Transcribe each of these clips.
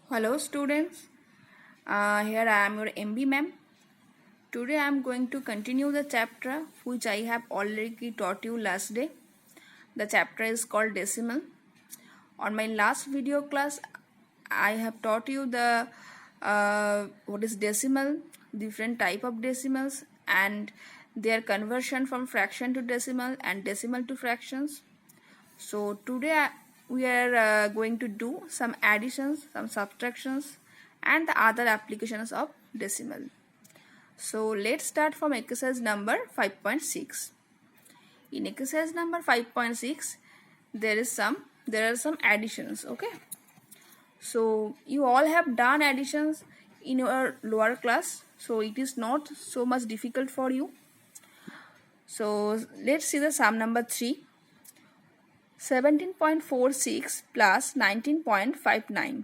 Hello students, here I am your MB ma'am. Today I am going to continue the chapter which I have already taught you last day. The chapter is called decimal. On my last video class I have taught you the what is decimal, different type of decimals and their conversion from fraction to decimal and decimal to fractions. So today we are going to do some additions, some subtractions and the other applications of decimal. So let's start from exercise number 5.6. In exercise number 5.6 there are some additions. Okay, so you all have done additions in your lower class, so it is not so much difficult for you. So let's see the sum number 3. 17.46 plus 19.59.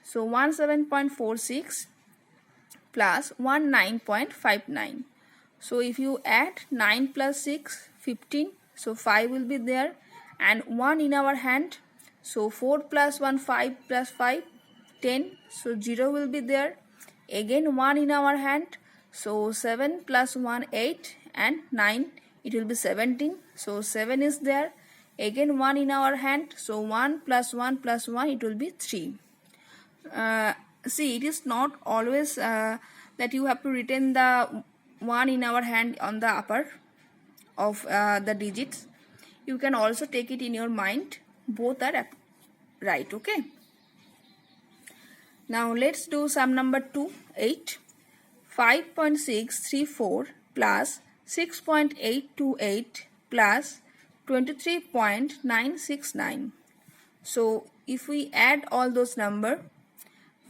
So 17.46 plus 19.59. So if you add 9 plus 6, 15. So 5 will be there and 1 in our hand. So 4 plus 1, 5 plus 5, 10. So 0 will be there. Again 1 in our hand. So 7 plus 1, 8 and 9. It will be 17. So 7 is there. Again 1 in our hand, so 1 plus 1 plus 1, it will be 3. See, it is not always that you have to retain the 1 in our hand on the upper of the digits. You can also take it in your mind. Both are right. Okay. Now let's do sum number 2, 8. 5.634 plus 6.828 plus 23.969. So if we add all those numbers,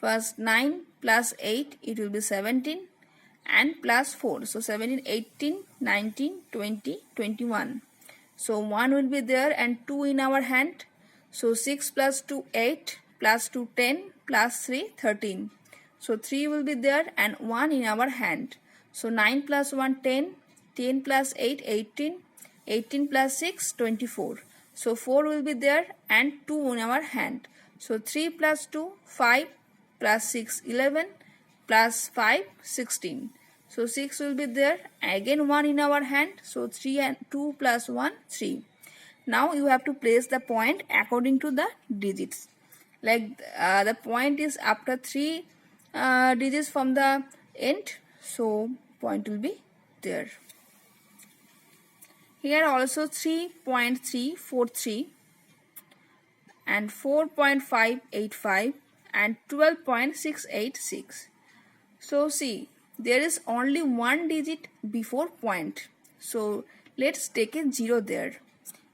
first 9 plus 8, it will be 17 and plus 4. So 17, 18, 19, 20, 21. So 1 will be there and 2 in our hand. So 6 plus 2, 8, plus 2, 10, plus 3, 13. So 3 will be there and 1 in our hand. So 9 plus 1, 10, 10 plus 8, 18, 18 plus 6, 24. So 4 will be there and 2 in our hand. So 3 plus 2, 5 plus 6, 11 plus 5, 16. So 6 will be there. Again 1 in our hand. So 3 and 2 plus 1, 3. Now you have to place the point according to the digits. Like the point is after 3 digits from the end. So point will be there. Here also 3.343 and 4.585 and 12.686. So see, there is only one digit before point. So let's take a 0 there.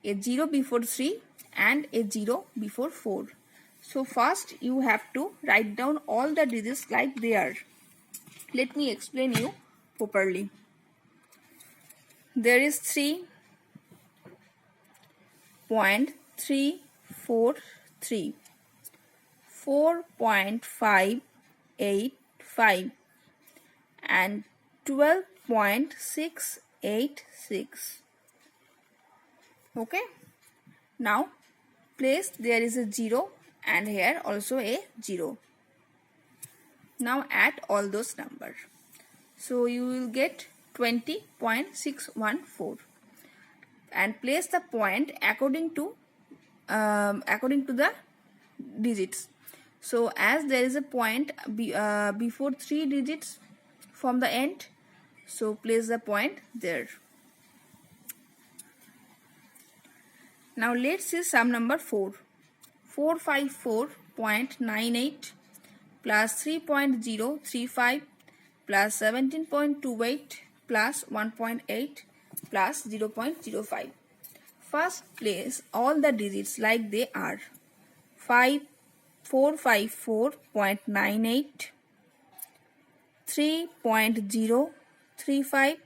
A 0 before 3 and a 0 before 4. So first you have to write down all the digits like they are. Let me explain you properly. There is 3.343, 4.585 and 12.686. Okay. Now place there is a 0 and here also a 0. Now add all those numbers. So you will get 20.614 and place the point according to the digits. So as there is a point before 3 digits from the end, so place the point there. Now let's see sum number 4. 454.98 plus 3.035 plus 17.28 plus 1.8 plus 0.05. First place all the digits like they are. 454.98, 3.035,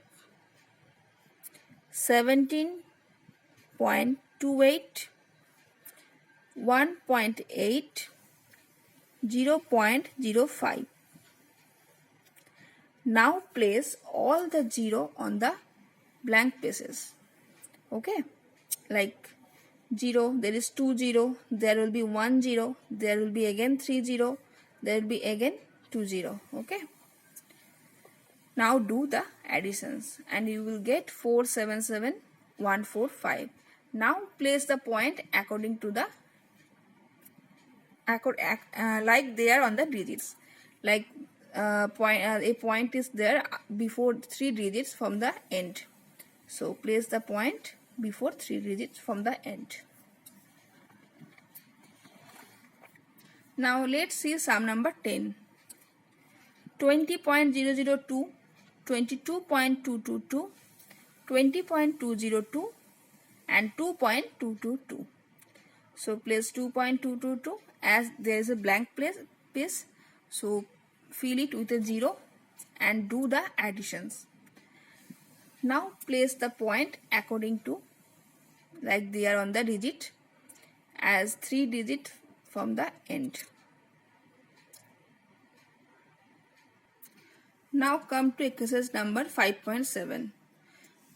17.28, 1.8, 0.05. Now place all the 0 on the blank spaces. Okay, like 0, there is 2 0, there will be 1 0, there will be again 3 0, there will be again 20. Okay. Now do the additions and you will get 477145. Now place the point according to the like they are on the digits. Like a point is there before 3 digits from the end. So place the point before 3 digits from the end. Now let's see sum number 10. 20.002, 22.222, 20.202 and 2.222. So place 2.222 as there is a blank space. So fill it with a 0 and do the additions. Now place the point according to like they are on the digit as 3 digits from the end. Now come to exercise number 5.7.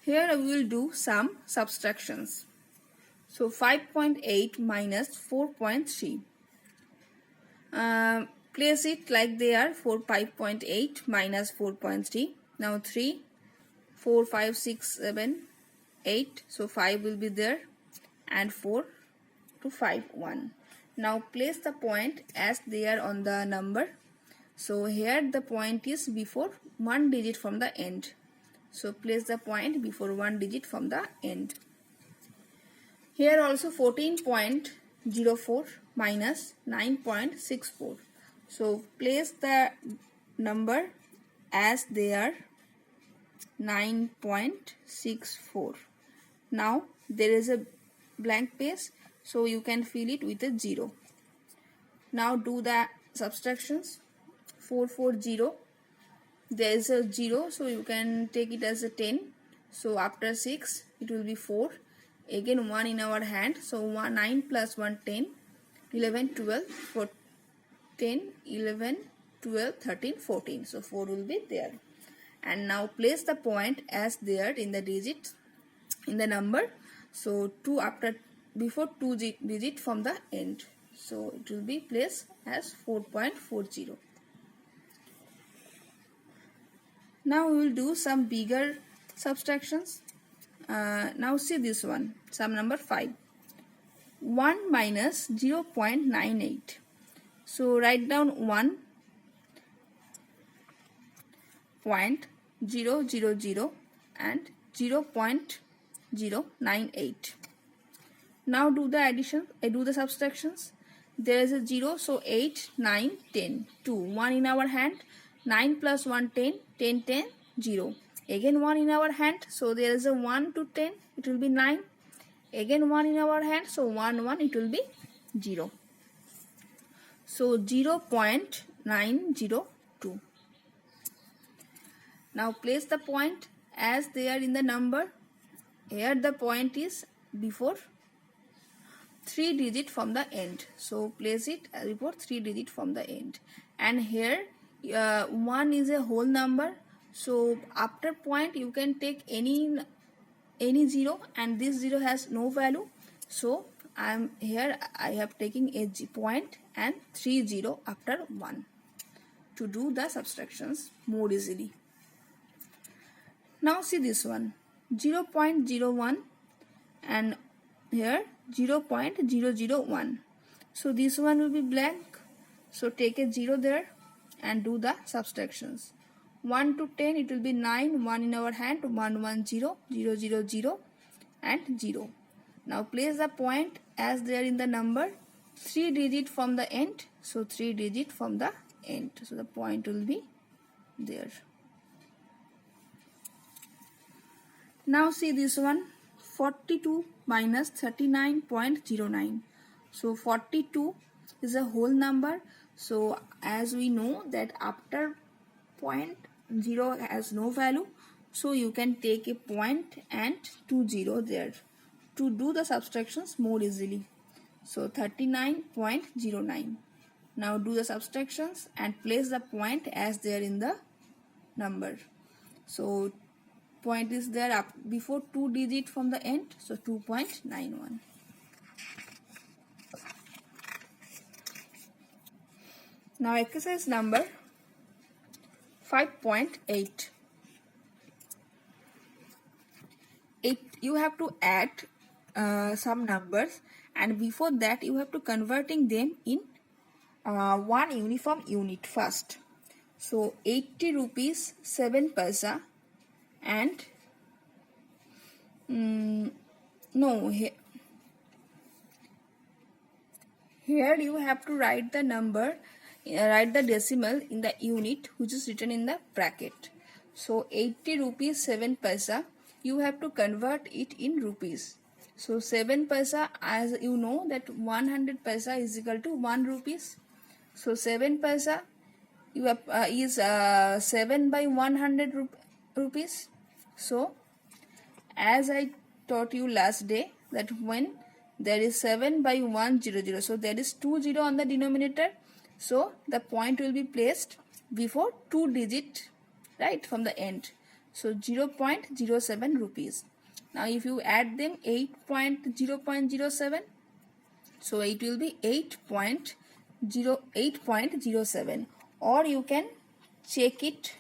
Here we will do some subtractions. So 5.8 minus 4.3. Place it like they are 5.8 minus 4.3. Now 3, 4, 5, 6, 7, 8. So 5 will be there and 4 to 5, 1. Now place the point as they are on the number. So here the point is before 1 digit from the end. So place the point before 1 digit from the end. Here also 14.04 minus 9.64. So place the number as they are 9.64. Now there is a blank space, so you can fill it with a 0. Now do the subtractions. 440, there is a 0, so you can take it as a 10. So after 6 it will be 4, again 1 in our hand, so 9 plus 1 10, 11 12 10 11 12 13 14. So 4 will be there. And now place the point as there in the digit in the number. So 2 before 2 digit from the end. So it will be placed as 4.40. Now we will do some bigger subtractions. Now see this one, sum number 5. 1 minus 0.98. So write down 1.000 and 0.098. Now do the addition, do the subtractions. There is a 0, so 8, 9, 10, 2, 1 in our hand, 9 plus 1, 10, 10, 10, 0. Again 1 in our hand, so there is a 1 to 10, it will be 9. Again 1 in our hand, so 1, 1, it will be 0. So 0.902. Now place the point as they are in the number. Here the point is before 3 digit from the end. So place it before 3 digit from the end. And here 1 is a whole number. So after point you can take any 0 and this 0 has no value. So I have taken a point and 3 0 after 1 to do the subtractions more easily. Now see this one, 0.01 and here 0.001. So this one will be blank. So take a 0 there and do the subtractions. 1 to 10 it will be 9, 1 in our hand, 1 1 0 0 0 0 and 0. Now place the point as they are in the number, 3 digit from the end. So 3 digit from the end. So the point will be there. Now see this one, 42 minus 39.09. So 42 is a whole number. So as we know that after point 0 has no value, so you can take a point and 2 0 there to do the subtractions more easily. So 39.09. Now do the subtractions and place the point as they are in the number. So point is there before 2 digit from the end, so 2.91. Now exercise number 5.8. You have to add some numbers, and before that you have to converting them in one uniform unit first. So 80 rupees 7 paisa and no, here you have to write the number, write the decimal in the unit which is written in the bracket. So 80 rupees 7 paisa, you have to convert it in rupees. So 7 paisa, as you know that 100 paisa is equal to 1 rupees. So 7 paisa you have, is 7 by 100 rupees. So as I taught you last day that when there is 7 by 100, so there is 20 on the denominator, so the point will be placed before 2 digit, right, from the end. So 0.07 rupees. Now if you add them 8.0.07, so it will be 8.07, or you can check it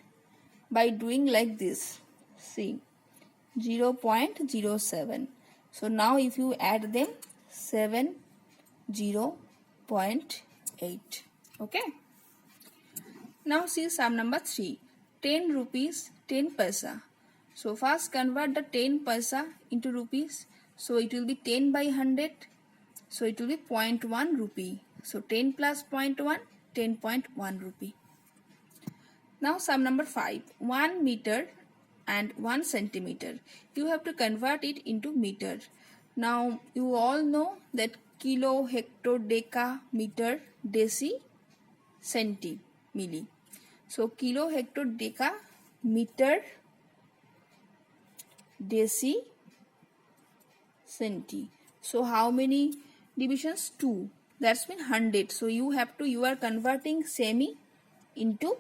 by doing like this. See, 0.07. So now if you add them, 70.8. Okay. Now see sum number 3. 10 rupees 10 paisa. So first convert the 10 paisa into rupees. So it will be 10 by 100. So it will be 0.1 rupee. So 10 plus 0.1, 10.1 rupee. Now sum number 5. 1 meter and 1 centimeter. You have to convert it into meter. Now you all know that kilo, hecto, deca, meter, deci, centi, milli. So kilo, hecto, deca, meter, deci, centi. So how many divisions? 2. That's mean 100. So you are converting semi into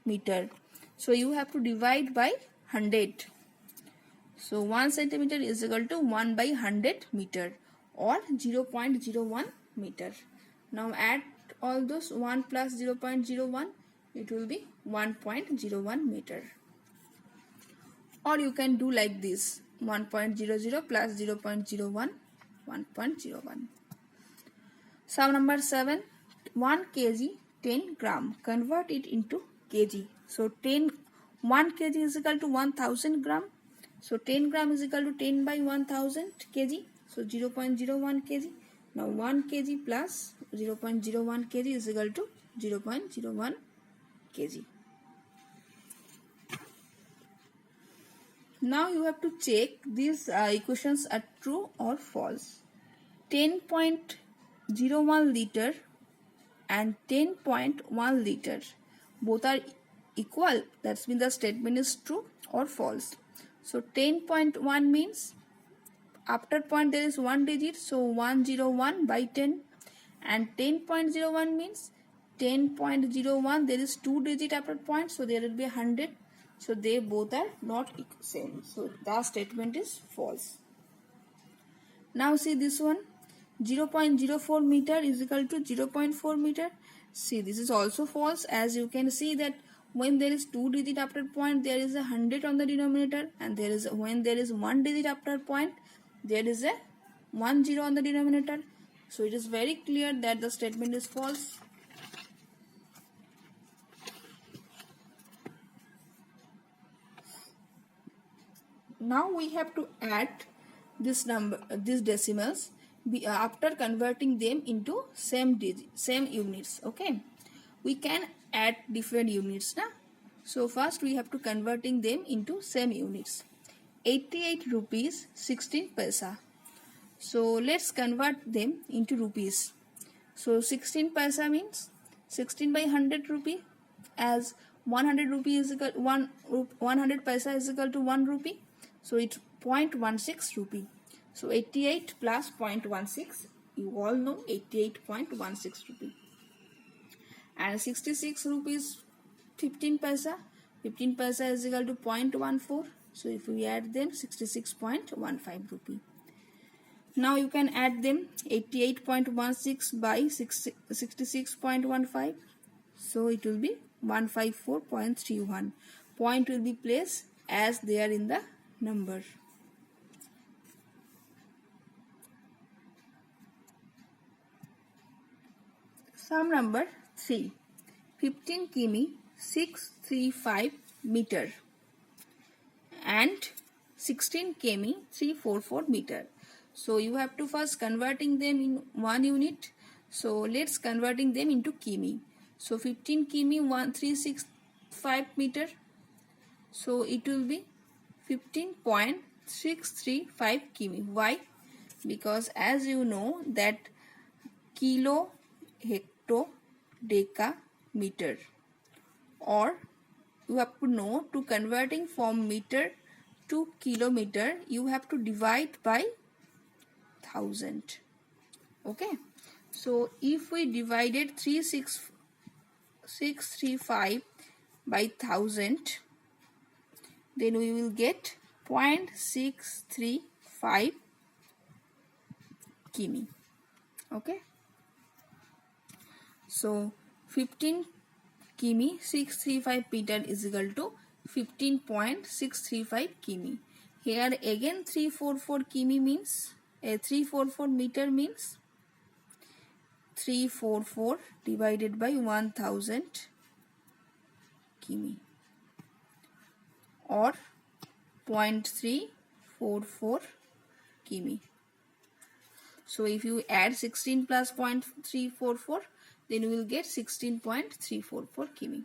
meter. So you have to divide by 100. So 1 centimeter is equal to 1 by 100 meter, or 0.01 meter. Now add all those 1 plus 0.01, it will be 1.01 meter. Or you can do like this, 1.00 plus 0.01, 1.01. Sum number 7, 1 kg 10 gram. Convert it into kg. So 1 kg is equal to 1000 gram. So 10 gram is equal to 10 by 1000 kg. So 0.01 kg. Now 1 kg plus 0.01 kg is equal to 0.01 kg. Now you have to check these equations are true or false. 10.01 liter and 10.1 liter, both are equal. That means the statement is true or false. So 10.1 means after point there is 1 digit, so 101 by 10, and 10.01 means 10.01 there is 2 digit after point, so there will be 100. So they both are not same. So the statement is false. Now see this one, 0.04 meter is equal to 0.4 meter. See, this is also false, as you can see that when there is 2 digit after point there is a 100 on the denominator, and when there is 1 digit after point there is a 10 on the denominator. So it is very clear that the statement is false. Now we have to add this number, these decimals, after converting them into same units. Okay, we can add different units now. So first we have to converting them into same units. 88 rupees 16 paisa. So let's convert them into rupees. So 16 paisa means 16 by 100 rupee, as 100 rupee is equal 100 paisa is equal to 1 rupee. So it's 0.16 rupee. So 88 plus 0.16, you all know 88.16 rupee. And 66 rupees 15 paisa. 15 paisa is equal to 0.14. So if we add them, 66.15 rupee. Now you can add them, 88.16 by 66.15. So it will be 154.31. Point will be placed as they are in the number. Sum number 3. 15 km 635 meter and 16 km 344 meter. So you have to first converting them in one unit. So let's converting them into km. So 15 km 1365 meter. So it will be 15.635 km. Why? Because as you know that kilo, hecto, deca, meter, or you have to know to converting from meter to kilometer you have to divide by 1000. Okay, so if we divided 36635 by 1000, then we will get 0.635 km. Okay, so 15 km 635 meter is equal to 15.635 km. Here again 344 km means 344 meter means 344 divided by 1000 km or 0.344 km. So if you add 16 plus 0.344, then you will get 16.344 km.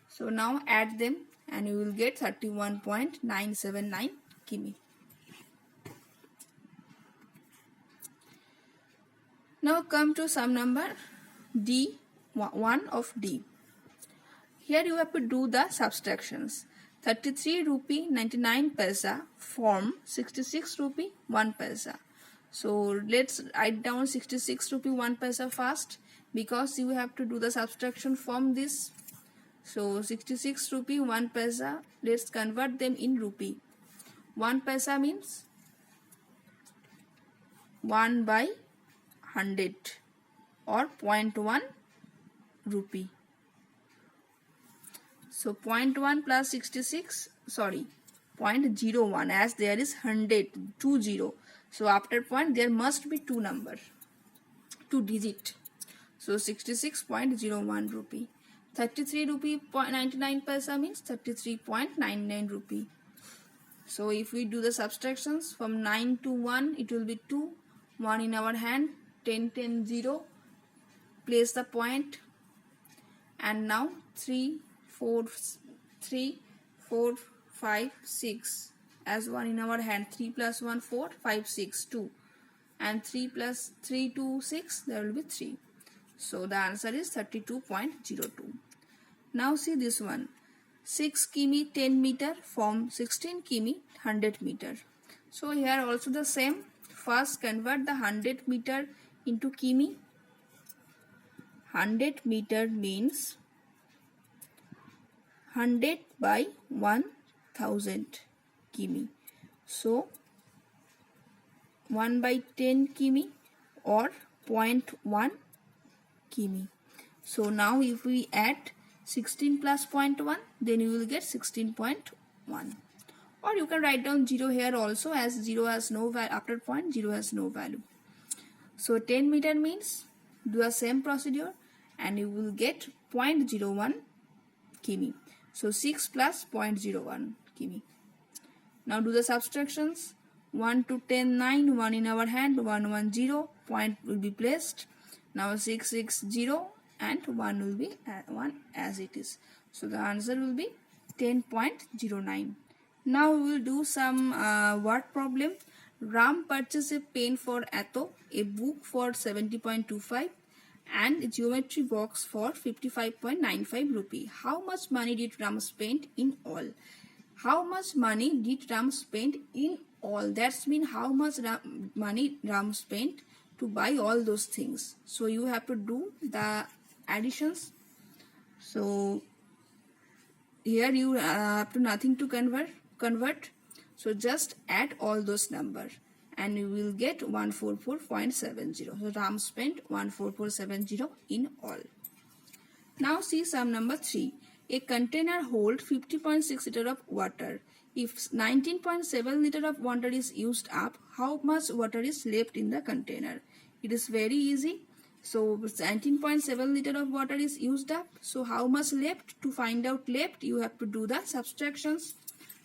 So now add them and you will get 31.979 km. Now come to sum number D, 1 of D. Here you have to do the subtractions. 33 rupee 99 paisa from 66 rupee 1 paisa. So let's write down 66 rupee 1 paisa first, because you have to do the subtraction from this. So 66 rupee 1 paisa, let's convert them in rupee. 1 paisa means 1 by 100 or 0.1 rupee. So 0.1 plus 66, sorry, 0.01, as there is 100, 20. So after point there must be 2 number, 2 digit. So 66.01 rupee. 33 rupee 99 paisa means 33.99 rupee. So if we do the subtractions from 9 to 1, it will be 2, 1 in our hand, 10, 10, 0, place the point, and now 3, 4, 5, 6, as 1 in our hand, 3 plus 1, 4, 5, 6, 2, and 3 plus 3, 2, 6, there will be 3. So the answer is 32.02. Now see this one, 6 km 10 meter from 16 km 100 meter. So here also the same, first convert the 100 meter into km. 100 meter means 100 by 1000 km. So 1 by 10 km or 0.1 km. So now if we add 16 plus 0.1, then you will get 16.1. Or you can write down 0 here also, as 0 has no value, after point 0 has no value. So 10 meter means do the same procedure and you will get 0.01 km. So 6 plus 0.01 km. Now do the subtractions. 1 to 10, 9, 1 in our hand, 1, 1, 0, point will be placed. Now 6, 6, 0 and 1 will be 1 as it is. So the answer will be 10.09. Now we will do some word problem. Ram purchased a pen for Atto, a book for 70.25 and a geometry box for 55.95 rupee. How much money did Ram spend in all? How much money did Ram spend in all? That's mean how much money Ram spent to buy all those things. So you have to do the additions. So here you have to nothing to convert. So just add all those numbers and you will get 144.70. So Ram spent 144.70 in all. Now see sum number 3. A container holds 50.6 liter of water. If 19.7 liter of water is used up, how much water is left in the container? It is very easy. So 19.7 liter of water is used up. So how much left? To find out left, you have to do the subtractions.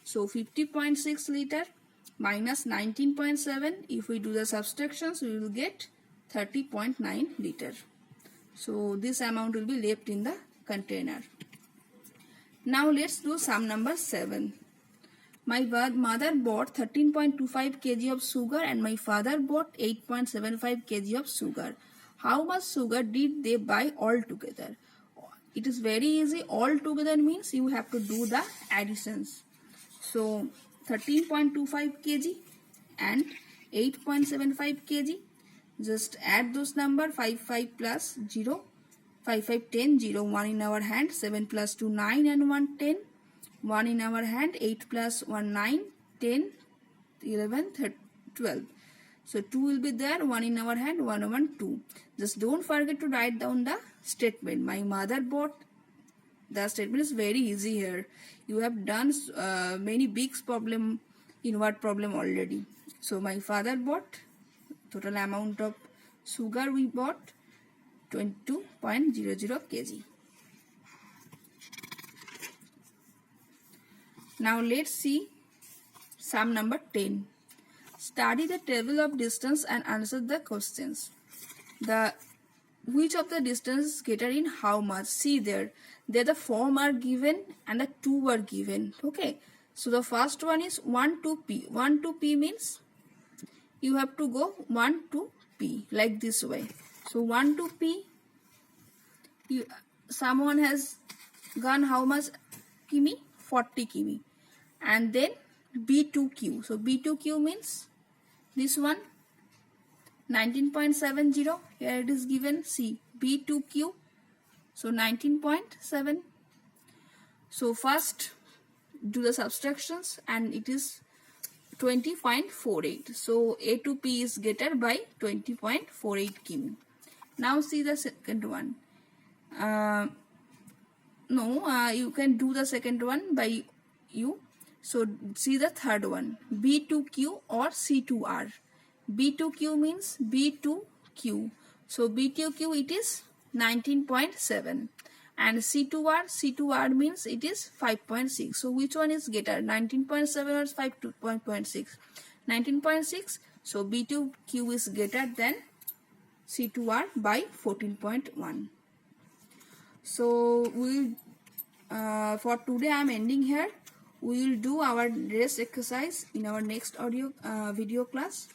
So 50.6 liter minus 19.7. If we do the subtractions, we will get 30.9 liter. So this amount will be left in the container. Now let's do sum number 7. My mother bought 13.25 kg of sugar and my father bought 8.75 kg of sugar. How much sugar did they buy all together? It is very easy. All together means you have to do the additions. So 13.25 kg and 8.75 kg. Just add those number. 5 plus 0. 5 10 0. 1 in our hand. 7 plus 2 9 and 1 10. 1 in our hand. 8 plus 1 9 10 11 13, 12. So 2 will be there. 1 in our hand. 1 2. Just don't forget to write down the statement. My mother bought. The statement is very easy here. You have done many big problem in word problem already. So my father bought. Total amount of sugar we bought 22.00 kg. Now let's see sum number 10. Study the table of distance and answer the questions. Which of the distance is greater in how much? See there the form are given and the 2 are given. Okay. So the first one is 1 to P. 1 to P means you have to go 1 to P like this way. So 1 to P, someone has gone how much km? 40 km. And then B to Q. So B to Q means this one 19.70. Here it is given. See B to Q. So 19.7. So first do the subtractions and it is 20.48. So A to P is greater by 20.48 km. Now see the second one. You can do the second one by you. So see the third one. B to Q or C to R. B to Q means B to Q. So B to Q it is 19.7. And C to R means it is 5.6. So which one is greater? 19.7 or 5.6? 19.6. So B to Q is greater than C to R by 14.1. So for today I am ending here. We will do our rest exercise in our next video class.